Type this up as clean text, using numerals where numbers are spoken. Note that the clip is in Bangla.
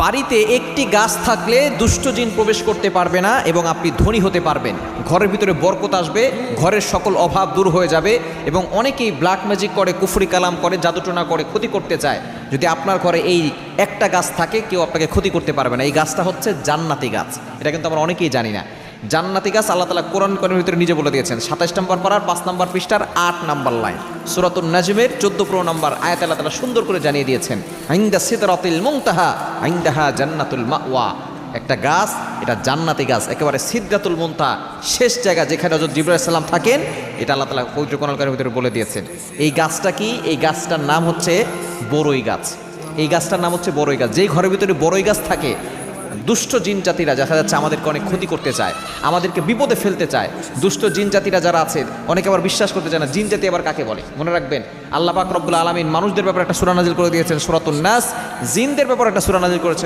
বাড়িতে একটি গাছ থাকলে দুষ্ট জিন প্রবেশ করতে পারবে না এবং আপনি ধনী হতে পারবেন। ঘরের ভিতরে বরকত আসবে, ঘরের সকল অভাব দূর হয়ে যাবে। এবং অনেকেই ব্ল্যাক ম্যাজিক করে, কুফরি কালাম করে, জাদুটোনা করে ক্ষতি করতে চায়। যদি আপনার ঘরে এই একটা গাছ থাকে, কেউ আপনাকে ক্ষতি করতে পারবে না। এই গাছটা হচ্ছে জান্নাতি গাছ। এটা কিন্তু আমরা অনেকেই জানি না। জান্নাতি গাছ আল্লাহ তাআলা কোরআন কারীমের ভিতরে নিজে বলে দিয়েছেন। ২৭ নম্বর পারার ৫ নম্বর পৃষ্ঠার ৮ নম্বর লাইন, সূরাতুন নাজমের ১৪ নম্বর আয়াতে আল্লাহ তাআলা সুন্দর করে জানিয়ে দিয়েছেন, ইনদা সিদরাতিল মুনতাহা ইনদাহা জান্নাতুল মাওয়া। একটা গাছ, এটা জান্নাতি গাছ, একেবারে সিদরাতুল মুনতাহা, শেষ জায়গা যেখানে হযরত জিবরাইল আলাইহিস সালাম থাকেন। এটা আল্লাহ তাআলা পবিত্র কোরআন কারীমের ভিতরে বলে দিয়েছেন। এই গাছটা কি? এই গাছটার নাম হচ্ছে বড়ই গাছ। এই গাছটার নাম হচ্ছে বড়ই গাছ। যেই ঘরের ভিতরে বড়ই গাছ থাকে, দুষ্ট জিন জাতিরা দেখা যাচ্ছে আমাদেরকে অনেক ক্ষতি করতে চায়, আমাদেরকে বিপদে ফেলতে চায়। দুষ্ট জিন জাতিরা যারা আছে, অনেকে আবার বিশ্বাস করতে চায় না জিন জাতি আবার কাকে বলে। মনে রাখবেন, আল্লাহ পাক রব্বুল আলামিন মানুষদের ব্যাপারে একটা সূরা নাজিল করে দিয়েছেন সূরাতুন নাস, জিনদের ব্যাপারে একটা সূরা নাজিল করেছেন